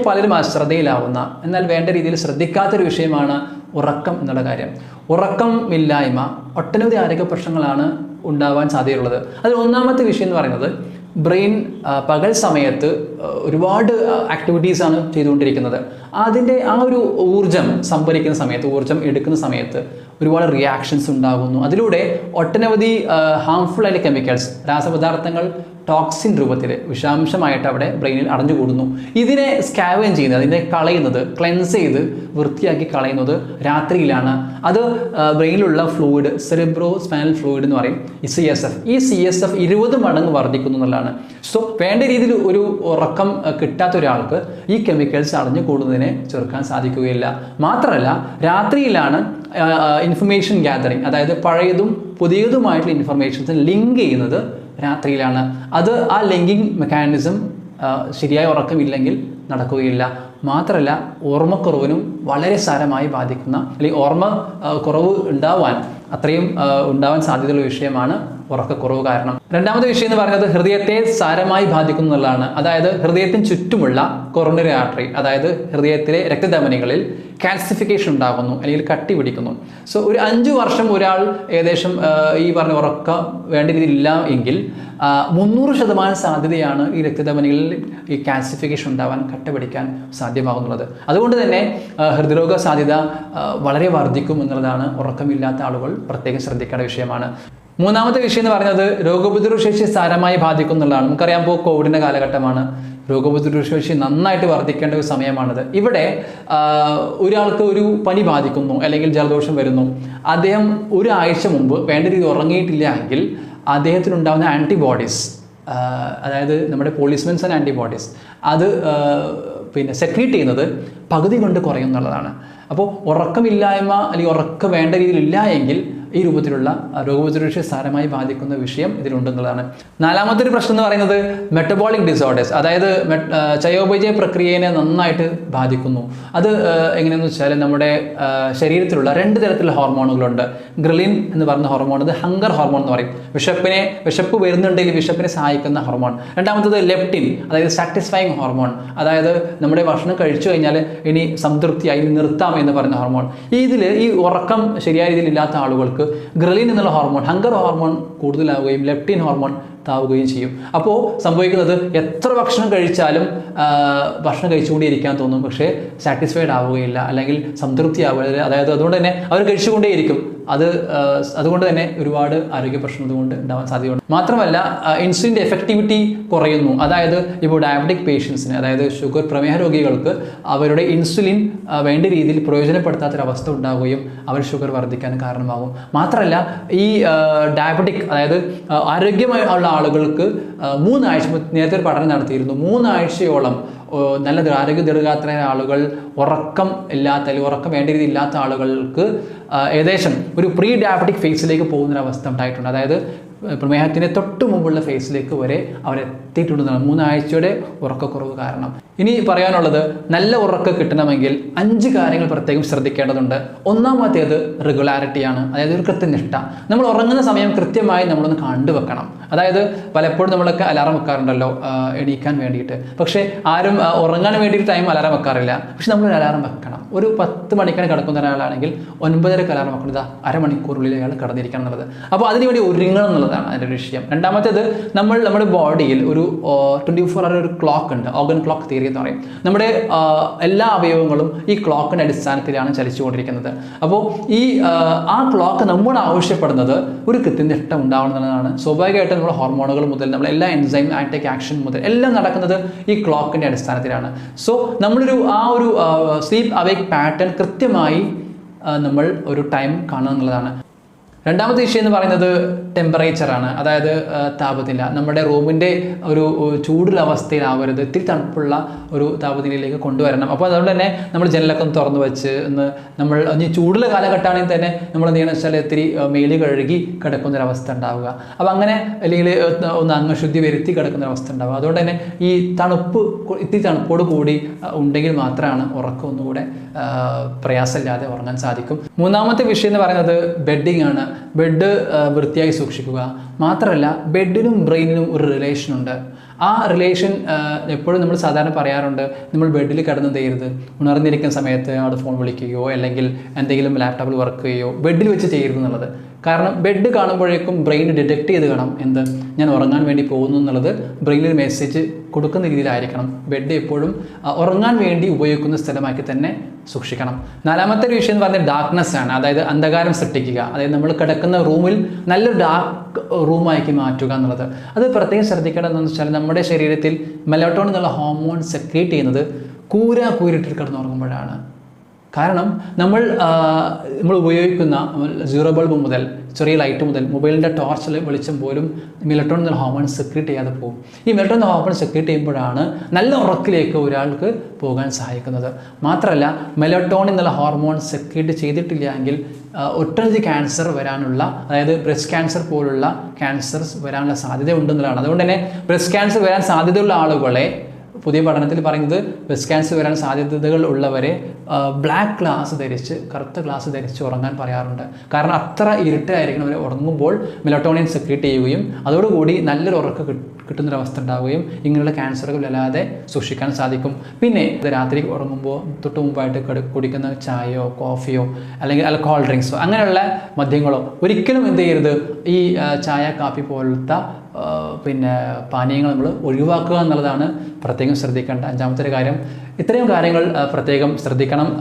പലരും അശ്രദ്ധയിലാവുന്ന എന്നാൽ വേണ്ട രീതിയിൽ ശ്രദ്ധിക്കാത്തൊരു വിഷയമാണ് ഉറക്കം എന്നുള്ള കാര്യം. ഉറക്കമില്ലായ്മ ഒട്ടനവധി ആരോഗ്യ പ്രശ്നങ്ങളാണ് ഉണ്ടാവാൻ സാധ്യതയുള്ളത്. അതിൽ ഒന്നാമത്തെ വിഷയം എന്ന് പറയുന്നത് ബ്രെയിൻ പകൽ സമയത്ത് ഒരുപാട് ആക്ടിവിറ്റീസാണ് ചെയ്തുകൊണ്ടിരിക്കുന്നത്. അതിൻ്റെ ആ ഒരു ഊർജം സംഭരിക്കുന്ന സമയത്ത്, ഊർജം എടുക്കുന്ന സമയത്ത് ഒരുപാട് റിയാക്ഷൻസ് ഉണ്ടാകുന്നു. അതിലൂടെ ഒട്ടനവധി ഹാംഫുൾ ആയ കെമിക്കൽസ്, രാസപദാർത്ഥങ്ങൾ ടോക്സിൻ രൂപത്തിൽ വിഷാംശമായിട്ട് അവിടെ ബ്രെയിനിൽ അടഞ്ഞുകൂടുന്നു. ഇതിനെ സ്കാവൻ ചെയ്യുന്നത്, അതിനെ കളയുന്നത്, ക്ലെൻസ് ചെയ്ത് വൃത്തിയാക്കി കളയുന്നത് രാത്രിയിലാണ്. അത് ബ്രെയിനിലുള്ള ഫ്ലൂയിഡ്, സെറിബ്രോ സ്പൈനൽ ഫ്ലൂയിഡ് എന്ന് പറയും, ഈ CSF. ഈ CSF 20 മടങ്ങ് വർദ്ധിക്കുന്നു എന്നുള്ളതാണ്. സോ വേണ്ട രീതിയിൽ ഒരു ഉറക്കം കിട്ടാത്ത ഒരാൾക്ക് ഈ കെമിക്കൽസ് അടഞ്ഞു കൂടുന്നതിനെ ചെറുക്കാൻ സാധിക്കുകയില്ല. മാത്രമല്ല രാത്രിയിലാണ് ഇൻഫർമേഷൻ ഗ്യാതറിങ്, അതായത് പഴയതും പുതിയതുമായിട്ടുള്ള ഇൻഫർമേഷൻസ് ലിങ്ക് ചെയ്യുന്നത് രാത്രിയിലാണ്. അത് ആ ലിങ്കിങ് മെക്കാനിസം ശരിയായ ഉറക്കമില്ലെങ്കിൽ നടക്കുകയില്ല. മാത്രമല്ല ഓർമ്മക്കുറവിനും വളരെ സാരമായി ബാധിക്കുന്ന, അല്ലെങ്കിൽ ഓർമ്മ കുറവ് ഉണ്ടാവാൻ സാധ്യതയുള്ള വിഷയമാണ് ഉറക്കക്കുറവ് കാരണം. രണ്ടാമത്തെ വിഷയം എന്ന് പറയുന്നത് ഹൃദയത്തെ സാരമായി ബാധിക്കുന്നു എന്നുള്ളതാണ്. അതായത് ഹൃദയത്തിന് ചുറ്റുമുള്ള കൊറോണറി ആർട്ടറി, അതായത് ഹൃദയത്തിലെ രക്തധമനികളിൽ കാൽസിഫിക്കേഷൻ ഉണ്ടാകുന്നു, അല്ലെങ്കിൽ കട്ടി പിടിക്കുന്നു. സോ ഒരു 5 വർഷം ഒരാൾ ഏകദേശം ഈ പറഞ്ഞ ഉറക്കം വേണ്ട രീതിയിൽ ഇല്ല എങ്കിൽ 300% സാധ്യതയാണ് ഈ രക്തധമനികളിൽ ഈ കാൽസിഫിക്കേഷൻ ഉണ്ടാവാൻ, കട്ട പിടിക്കാൻ സാധ്യമാകുന്നുള്ളത്. അതുകൊണ്ട് തന്നെ ഹൃദ്രോഗ സാധ്യത വളരെ വർദ്ധിക്കും എന്നുള്ളതാണ് ഉറക്കമില്ലാത്ത ആളുകൾ പ്രത്യേകം ശ്രദ്ധിക്കേണ്ട വിഷയമാണ്. മൂന്നാമത്തെ വിഷയം എന്ന് പറയുന്നത് രോഗപ്രതിരോധശേഷി സാരമായി ബാധിക്കും എന്നുള്ളതാണ്. നമുക്കറിയാം, ഇപ്പോൾ കോവിഡിൻ്റെ കാലഘട്ടമാണ്. രോഗപ്രതിരോധശേഷി നന്നായിട്ട് വർദ്ധിക്കേണ്ട ഒരു സമയമാണിത്. ഇവിടെ ഒരാൾക്ക് ഒരു പനി ബാധിക്കുന്നു, അല്ലെങ്കിൽ ജലദോഷം വരുന്നു. അദ്ദേഹം ഒരാഴ്ച മുമ്പ് വേണ്ട രീതിയിൽ ഉറങ്ങിയിട്ടില്ല എങ്കിൽ അദ്ദേഹത്തിനുണ്ടാകുന്ന ആൻറ്റിബോഡീസ്, അതായത് നമ്മുടെ പോളിസ്മെൻസ് ആൻഡ് ആൻറ്റിബോഡീസ്, അത് സെക്രീറ്റ് ചെയ്യുന്നത് പകുതി കൊണ്ട് കുറയും എന്നുള്ളതാണ്. അപ്പോൾ ഉറക്കമില്ലായ്മ, അല്ലെങ്കിൽ ഉറക്കം വേണ്ട രീതിയിലില്ല എങ്കിൽ ഈ രൂപത്തിലുള്ള രോഗപ്രതിരോധശേഷി സാരമായി ബാധിക്കുന്ന വിഷയം ഇതിലുണ്ടെന്നുള്ളതാണ്. നാലാമത്തെ ഒരു പ്രശ്നം എന്ന് പറയുന്നത് മെറ്റബോളിക് ഡിസോർഡേഴ്സ്, അതായത് ചയാപചയ പ്രക്രിയയെ നന്നായിട്ട് ബാധിക്കുന്നു. അത് എങ്ങനെയാണെന്ന് വെച്ചാൽ നമ്മുടെ ശരീരത്തിലുള്ള 2 തരത്തിലുള്ള ഹോർമോണുകളുണ്ട്. ഗ്രിലിൻ എന്ന് പറയുന്ന ഹോർമോൺ, ഇത് ഹങ്കർ ഹോർമോൺ എന്ന് പറയും, വിശപ്പ് വരുന്നുണ്ടെങ്കിൽ വിശപ്പിനെ സഹായിക്കുന്ന ഹോർമോൺ. രണ്ടാമത്തത് ലെപ്റ്റിൻ, അതായത് സാറ്റിസ്ഫൈങ് ഹോർമോൺ, അതായത് നമ്മുടെ ഭക്ഷണം കഴിച്ചു കഴിഞ്ഞാൽ ഇനി സംതൃപ്തിയായി നിർത്താം എന്ന് പറയുന്ന ഹോർമോൺ. ഈ ഉറക്കം ശരിയായ രീതിയിൽ ഇല്ലാത്ത ആളുകൾക്ക് ഗ്രെലിൻ എന്നുള്ള ഹോർമോൺ, ഹങ്കർ ഹോർമോൺ കൂടുതലാവുകയും ലെപ്റ്റിൻ ഹോർമോൺ താവുകയും ചെയ്യും. അപ്പോൾ സംഭവിക്കുന്നത് എത്ര ഭക്ഷണം കഴിച്ചാലും ഭക്ഷണം കഴിച്ചുകൊണ്ടേയിരിക്കാൻ തോന്നും, പക്ഷേ സാറ്റിസ്ഫൈഡ് ആവുകയില്ല, അല്ലെങ്കിൽ സംതൃപ്തി ആവുകയില്ല. അതായത് അതുകൊണ്ട് തന്നെ അവർ കഴിച്ചുകൊണ്ടേയിരിക്കും. അതുകൊണ്ട് തന്നെ ഒരുപാട് ആരോഗ്യ പ്രശ്നം അതുകൊണ്ട് ഉണ്ടാവാൻ സാധ്യതയുണ്ട്. മാത്രമല്ല ഇൻസുലിൻ്റെ എഫക്ടിവിറ്റി കുറയുന്നു. അതായത് ഇപ്പോൾ ഡയബറ്റിക് പേഷ്യൻസിന്, അതായത് ഷുഗർ, പ്രമേഹ രോഗികൾക്ക് അവരുടെ ഇൻസുലിൻ വേണ്ട രീതിയിൽ പ്രയോജനപ്പെടുത്താത്തൊരവസ്ഥ ഉണ്ടാവുകയും അവർ ഷുഗർ വർദ്ധിക്കാൻ കാരണമാകും. മാത്രമല്ല ഈ ഡയബറ്റിക്, അതായത് ആരോഗ്യമുള്ള ആളുകൾക്ക് 3 ആഴ്ച, നേരത്തെ ഒരു പഠനം നടത്തിയിരുന്നു, 3 ആഴ്ചയോളം നല്ല ആരോഗ്യ ദീർഘാത്രമായ ആളുകൾ ഉറക്കം വേണ്ട രീതിയിൽ ഇല്ലാത്ത ആളുകൾക്ക് ഏകദേശം ഒരു പ്രീ ഡയബറ്റിക് ഫേസിലേക്ക് പോകുന്നൊരവസ്ഥ ഉണ്ടായിട്ടുണ്ട്. അതായത് പ്രമേഹത്തിന് തൊട്ട് മുമ്പുള്ള ഫേസിലേക്ക് വരെ അവരെത്തിയിട്ടുണ്ടെന്നാണ് 3 ആഴ്ചയുടെ ഉറക്കക്കുറവ് കാരണം. ഇനി പറയാനുള്ളത്, നല്ല ഉറക്കം കിട്ടണമെങ്കിൽ 5 കാര്യങ്ങൾ പ്രത്യേകം ശ്രദ്ധിക്കേണ്ടതുണ്ട്. ഒന്നാമത്തേത് റെഗുലാരിറ്റിയാണ്, അതായത് ഒരു കൃത്യനിഷ്ഠ. നമ്മൾ ഉറങ്ങുന്ന സമയം കൃത്യമായി നമ്മളൊന്ന് കണ്ടുവെക്കണം. അതായത് പലപ്പോഴും നമ്മളൊക്കെ അലാറം വെക്കാറുണ്ടല്ലോ എണീക്കാൻ വേണ്ടിയിട്ട്, പക്ഷേ ആരും ഉറങ്ങാൻ വേണ്ടിയിട്ട് ടൈം അലാറം വെക്കാറില്ല. പക്ഷെ നമ്മളൊരു അലാറം വെക്കണം. ഒരു 10 മണിക്കാണ് കിടക്കുന്ന ഒരാളാണെങ്കിൽ 9:30 അലാറം വെക്കുന്നത്, അരമണിക്കൂറിനുള്ളിൽ അയാൾ കിടന്നിരിക്കണം എന്നുള്ളത്. അപ്പോൾ അതിനുവേണ്ടി ഒരുങ്ങണം എന്നുള്ളതാണ് അതിൻ്റെ ഒരു വിഷയം. രണ്ടാമത്തേത്, നമ്മുടെ ബോഡിയിൽ ഒരു 24 hour ഒരു ക്ലോക്ക് ഉണ്ട്, ഓർഗൻ ക്ലോക്ക് തിയറി എന്ന് പറയും. നമ്മുടെ എല്ലാ അവയവങ്ങളും ഈ ക്ലോക്കിൻ്റെ അടിസ്ഥാനത്തിലാണ് ചലിച്ചുകൊണ്ടിരിക്കുന്നത്. അപ്പോൾ ആ ക്ലോക്ക് നമ്മൾ ആവശ്യപ്പെടുന്നത് ഒരു കൃത്യനിഷ്ഠ ഉണ്ടാവണമെന്നുള്ളതാണ്. സ്വാഭാവികമായിട്ടും നമ്മുടെ ഹോർമോണുകൾ മുതൽ നമ്മൾ എല്ലാ എൻസൈം ആക്ടിക് ആക്ഷൻ മുതൽ എല്ലാം നടക്കുന്നത് ഈ ക്ലോക്കിൻ്റെ അടിസ്ഥാനത്തിലാണ്. സോ നമ്മളൊരു സ്ലീപ്പ് അവേക്ക് പാറ്റേൺ കൃത്യമായി നമ്മൾ ഒരു ടൈം കാണുക എന്നുള്ളതാണ്. രണ്ടാമത്തെ വിഷയം എന്ന് പറയുന്നത് ടെമ്പറേച്ചറാണ്, അതായത് താപനില. നമ്മുടെ റൂമിൻ്റെ ഒരു ചൂടുള്ള അവസ്ഥയിലാവരുത്, ഇത്തിരി തണുപ്പുള്ള ഒരു താപനിലയിലേക്ക് കൊണ്ടുവരണം. അപ്പോൾ അതുകൊണ്ട് തന്നെ നമ്മൾ ജനലൊക്കെ ഒന്ന് തുറന്നു വെച്ച് നമ്മൾ ഇനി ചൂടുള്ള കാലഘട്ടമാണെങ്കിൽ തന്നെ നമ്മൾ എന്ത് ചെയ്യണമെന്ന് വെച്ചാൽ ഇത്തിരി മേല് കഴുകി കിടക്കുന്നൊരവസ്ഥ ഉണ്ടാവുക. അപ്പോൾ അങ്ങനെ അല്ലെങ്കിൽ ഒന്ന് അംഗശുദ്ധി വരുത്തി കിടക്കുന്നൊരവസ്ഥ ഉണ്ടാവുക. അതുകൊണ്ട് തന്നെ ഈ ഇത്തിരി തണുപ്പോട് കൂടി ഉണ്ടെങ്കിൽ മാത്രമാണ് ഉറക്കം ഒന്നുകൂടെ പ്രയാസമില്ലാതെ ഉറങ്ങാൻ സാധിക്കും. മൂന്നാമത്തെ വിഷയം എന്ന് പറയുന്നത് ബെഡിങ് ആണ്. ബെഡ് വൃത്തിയായി സൂക്ഷിക്കുക. മാത്രമല്ല ബെഡിനും ബ്രെയിനിനും ഒരു റിലേഷൻ ഉണ്ട്. ആ റിലേഷൻ എപ്പോഴും നമ്മൾ സാധാരണ പറയാറുണ്ട്, നമ്മൾ ബെഡിൽ കിടന്ന് ചെയ്യരുത്, ഉണർന്നിരിക്കുന്ന സമയത്ത് അവിടെ ഫോൺ വിളിക്കുകയോ അല്ലെങ്കിൽ എന്തെങ്കിലും ലാപ്ടോപ്പിൽ വർക്ക് ചെയ്യുകയോ ബെഡിൽ വെച്ച് ചെയ്യരുത് എന്നുള്ളത്. കാരണം ബെഡ് കാണുമ്പോഴേക്കും ബ്രെയിൻ ഡിറ്റക്ട് ചെയ്ത് കാണാം എന്ത് ഞാൻ ഉറങ്ങാൻ വേണ്ടി പോകുന്നു എന്നുള്ളത് ബ്രെയിനിൽ മെസ്സേജ് കൊടുക്കുന്ന രീതിയിലായിരിക്കണം. ബെഡ് എപ്പോഴും ഉറങ്ങാൻ വേണ്ടി ഉപയോഗിക്കുന്ന സ്ഥലമാക്കി തന്നെ സൂക്ഷിക്കണം. നാലാമത്തെ ഒരു വിഷയം എന്ന് പറഞ്ഞാൽ ഡാർക്ക്നെസ് ആണ്. അതായത് അന്ധകാരം സൃഷ്ടിക്കുക. അതായത് നമ്മൾ കിടക്കുന്ന റൂമിൽ നല്ലൊരു ഡാർക്ക് റൂമാക്കി മാറ്റുക എന്നുള്ളത്. അത് പ്രത്യേകം ശ്രദ്ധിക്കേണ്ടതെന്ന് വെച്ചാൽ നമ്മുടെ ശരീരത്തിൽ മെലറ്റോണിൻ എന്നുള്ള ഹോർമോൺ സെക്രീറ്റ് ചെയ്യുന്നത് കൂരിട്ടിൽ കിടന്നുറങ്ങുമ്പോഴാണ്. കാരണം നമ്മൾ ഉപയോഗിക്കുന്ന സീറോ ബൾബ് മുതൽ ചെറിയ ലൈറ്റ് മുതൽ മൊബൈലിൻ്റെ ടോർച്ചിൽ വെളിച്ചം പോലും മെലറ്റോണിൻ എന്നുള്ള ഹോർമോൺ സെക്രീറ്റ് ചെയ്യാതെ പോകും. ഈ മെലറ്റോണിൻ ഹോർമോൺ സെക്രീറ്റ് ചെയ്യുമ്പോഴാണ് നല്ല ഉറക്കിലേക്ക് ഒരാൾക്ക് പോകാൻ സഹായിക്കുന്നത്. മാത്രമല്ല മെലറ്റോണിൻ എന്നുള്ള ഹോർമോൺ സെക്രീറ്റ് ചെയ്തിട്ടില്ല എങ്കിൽ ഒട്ടനവധി ക്യാൻസർ വരാനുള്ള, അതായത് ബ്രസ്റ്റ് ക്യാൻസർ പോലുള്ള ക്യാൻസേഴ്സ് വരാനുള്ള സാധ്യത ഉണ്ടെന്നുള്ളതാണ്. അതുകൊണ്ട് തന്നെ ബ്രസ്റ്റ് ക്യാൻസർ വരാൻ സാധ്യതയുള്ള ആളുകളെ പുതിയ പഠനത്തിൽ പറയുന്നത് ബ്രസ്റ്റ് ക്യാൻസർ വരാൻ സാധ്യതകൾ ഉള്ളവരെ കറുത്ത ഗ്ലാസ് ധരിച്ച് ഉറങ്ങാൻ പറയാറുണ്ട്. കാരണം അത്ര ഇരുട്ടായിരിക്കണം അവർ ഉറങ്ങുമ്പോൾ മെലറ്റോണിൻ സെക്രീറ്റ് ചെയ്യുകയും അതോടുകൂടി നല്ലൊരു ഉറക്കം കിട്ടുന്നൊരവസ്ഥ ഉണ്ടാവുകയും ഇങ്ങനെയുള്ള ക്യാൻസറുകൾ അല്ലാതെ സൂക്ഷിക്കാൻ സാധിക്കും. പിന്നെ രാത്രി ഉറങ്ങുമ്പോൾ തൊട്ട് മുമ്പായിട്ട് കുടിക്കുന്ന ചായയോ കോഫിയോ അല്ലെങ്കിൽ ആൽക്കഹോൾ ഡ്രിങ്ക്സോ അങ്ങനെയുള്ള മദ്യങ്ങളോ ഒരിക്കലും എന്ത് ചെയ്യരുത്, ഈ ചായ കാപ്പി പോലത്തെ പാനീയങ്ങൾ നമ്മൾ ഒഴിവാക്കുക എന്നുള്ളതാണ് പ്രത്യേകം ശ്രദ്ധിക്കേണ്ട അഞ്ചാമത്തെ കാര്യം. ഇത്രയും കാര്യങ്ങൾ പ്രത്യേകം ശ്രദ്ധിക്കണം.